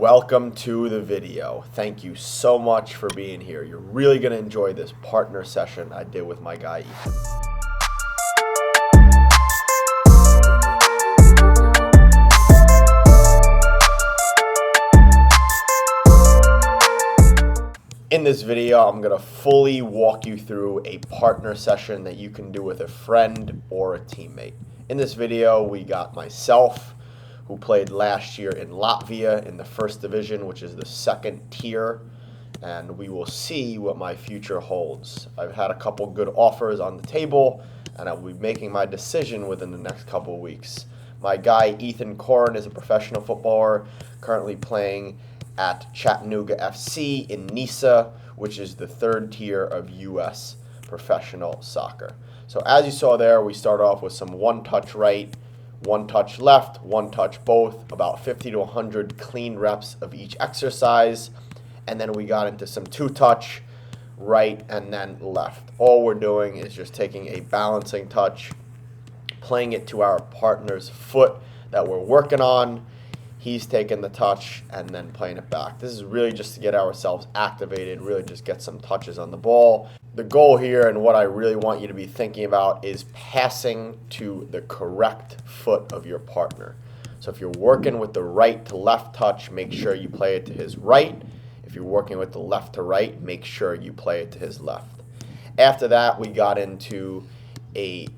Welcome to the video. Thank you so much for being here. You're really going to enjoy this partner session I did with my guy Ethan. In this video, I'm going to fully walk you through a partner session that you can do with a friend or a teammate. In this video, we got myself, who played last year in Latvia in the first division, which is the second tier, and we will see what my future holds. I've had a couple good offers on the table, and I'll be making my decision within the next couple of weeks. My guy Koren is a professional footballer, currently playing at Chattanooga FC in Nisa, which is the third tier of U.S. professional soccer. So as you saw there, we start off with some one-touch right, one touch left, one touch both, about 50 to 100 clean reps of each exercise. And then we got into some two-touch right and then left. All we're doing is just taking a balancing touch, playing it to our partner's foot that we're working on. He's taking the touch and then playing it back. This is really just to get ourselves activated, really just get some touches on the ball. The goal here and what I really want you to be thinking about is passing to the correct foot of your partner. So if you're working with the right to left touch, make sure you play it to his right. If you're working with the left to right, make sure you play it to his left. After that, we got into a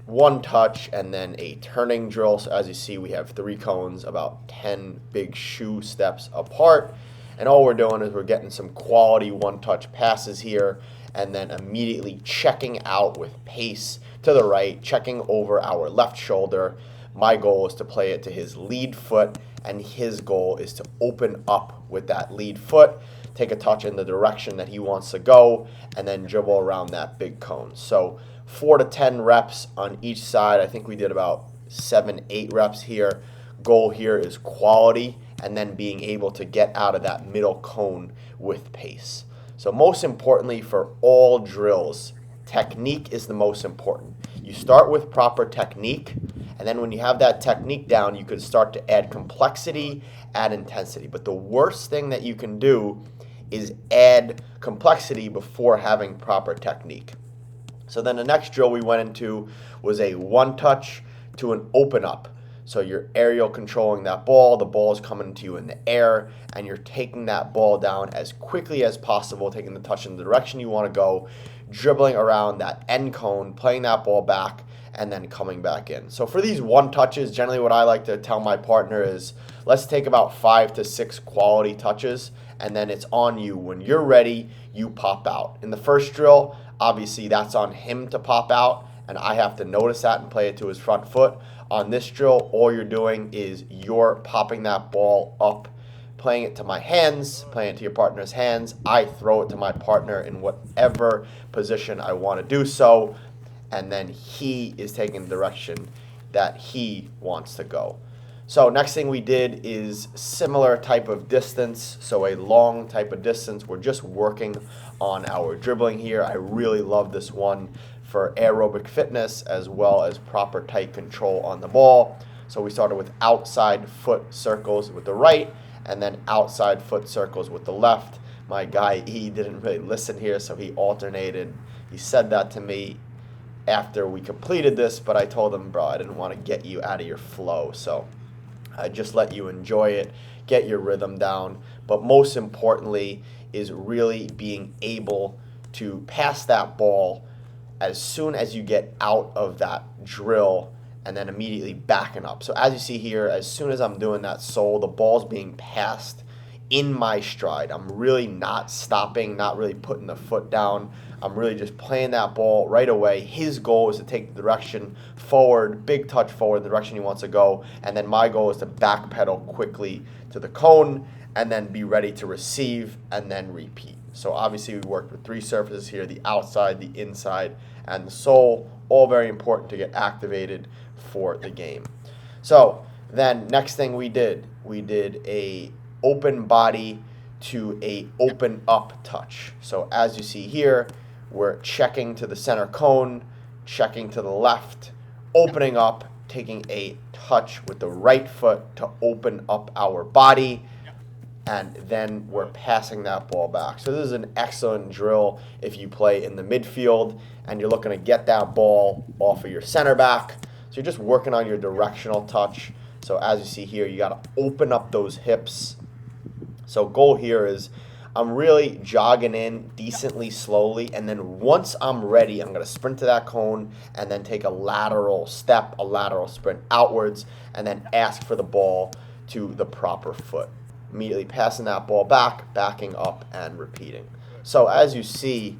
one touch and then a turning drill. So as you see, we have 3 cones about 10 big shoe steps apart. And all we're doing is we're getting some quality one-touch passes here and then immediately checking out with pace to the right, checking over our left shoulder. My goal is to play it to his lead foot, and his goal is to open up with that lead foot, take a touch in the direction that he wants to go, and then dribble around that big cone. So 4 to 10 reps on each side. I think we did about 7-8 reps here. Goal here is quality and then being able to get out of that middle cone with pace. So most importantly for all drills, technique is the most important. You start with proper technique, and then when you have that technique down, you can start to add complexity, add intensity. But the worst thing that you can do is add complexity before having proper technique. So then the next drill we went into was a one touch to an open up. So you're aerial controlling that ball, the ball is coming to you in the air, and you're taking that ball down as quickly as possible, taking the touch in the direction you want to go, dribbling around that end cone, playing that ball back, and then coming back in. So for these one touches, generally what I like to tell my partner is, let's take about 5 to 6 quality touches, and then it's on you. When you're ready, you pop out. In the first drill, obviously that's on him to pop out, and I have to notice that and play it to his front foot. On this drill, all you're doing is you're popping that ball up, playing it to my hands, playing it to your partner's hands. I throw it to my partner in whatever position I want to do so, and then he is taking the direction that he wants to go. So next thing we did is similar type of distance, so a long type of distance. We're just working on our dribbling here. I really love this one for aerobic fitness as well as proper tight control on the ball. So we started with outside foot circles with the right and then outside foot circles with the left. My guy, he didn't really listen here, so he alternated. He said that to me after we completed this, but I told him, bro, I didn't want to get you out of your flow. So I just let you enjoy it, get your rhythm down. But most importantly is really being able to pass that ball as soon as you get out of that drill and then immediately backing up. So as you see here, as soon as I'm doing that sole, the ball's being passed in my stride. I'm really not stopping, not really putting the foot down. I'm really just playing that ball right away. His goal is to take the direction forward, big touch forward, the direction he wants to go. And then my goal is to backpedal quickly to the cone and then be ready to receive and then repeat. So obviously we worked with 3 surfaces here, the outside, the inside, and the sole, all very important to get activated for the game. So then next thing we did a open body to a open up touch. So as you see here, we're checking to the center cone, checking to the left, opening up, taking a touch with the right foot to open up our body, and then we're passing that ball back. So this is an excellent drill if you play in the midfield and you're looking to get that ball off of your center back. So you're just working on your directional touch. So as you see here, you got to open up those hips. So goal here is I'm really jogging in decently slowly, and then once I'm ready, I'm going to sprint to that cone and then take a lateral step, a lateral sprint outwards, and then ask for the ball to the proper foot. Immediately passing that ball back, backing up, and repeating. So as you see,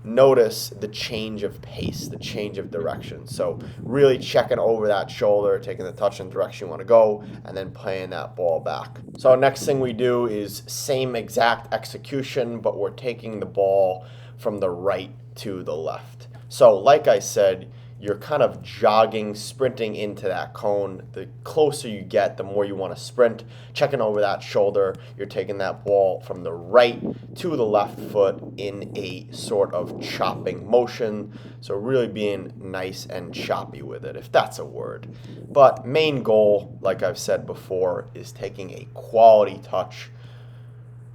notice the change of pace, the change of direction. So really checking over that shoulder, taking the touch in the direction you want to go, and then playing that ball back. So next thing we do is same exact execution, but we're taking the ball from the right to the left. So like I said, you're kind of jogging, sprinting into that cone. The closer you get, the more you want to sprint. Checking over that shoulder, you're taking that ball from the right to the left foot in a sort of chopping motion. So really being nice and choppy with it, if that's a word. But main goal, like I've said before, is taking a quality touch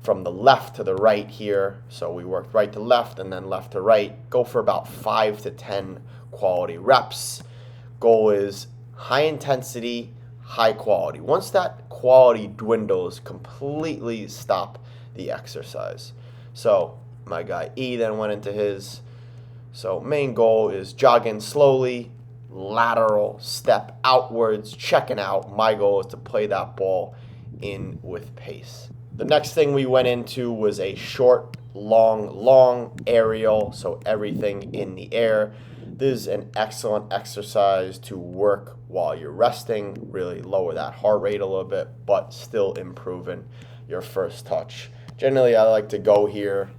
from the left to the right here. So we worked right to left and then left to right. Go for about 5 to 10 quality reps. Goal is high intensity, high quality. Once that quality dwindles, completely stop the exercise. So my guy E then went into his. So main goal is jogging slowly, lateral step outwards, checking out. My goal is to play that ball in with pace. The next thing we went into was a short, long aerial, so everything in the air. This is an excellent exercise to work while you're resting, really lower that heart rate a little bit, but still improving your first touch. Generally, I like to go here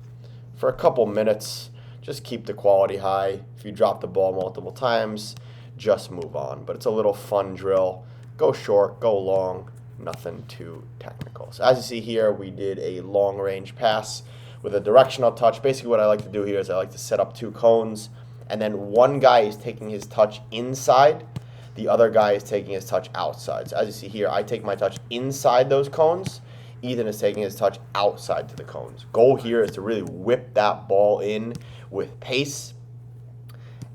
for a couple minutes, just keep the quality high. If you drop the ball multiple times, just move on. But it's a little fun drill. Go short, go long, nothing too technical. So as you see here, we did a long range pass with a directional touch. Basically what I like to do here is I like to set up 2 cones, and then one guy is taking his touch inside, the other guy is taking his touch outside. So as you see here, I take my touch inside those cones, Ethan is taking his touch outside to the cones. Goal here is to really whip that ball in with pace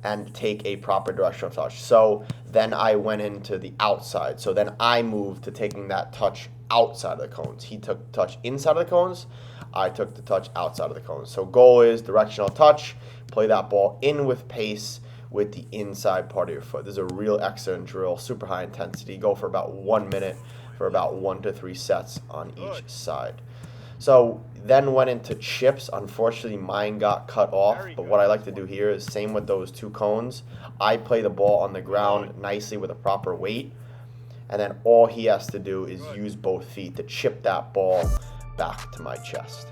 and take a proper directional touch. So then I went into the outside. So then I moved to taking that touch outside of the cones. He took the touch inside of the cones. I took the touch outside of the cones. So goal is directional touch. Play that ball in with pace with the inside part of your foot. This is a real excellent drill, super high intensity. Go for about 1 minute for about 1 to 3 sets on each side. So then went into chips. Unfortunately, mine got cut off. But what I like to do here is same with those 2 cones. I play the ball on the ground nicely with a proper weight. And then all he has to do is use both feet to chip that ball back to my chest.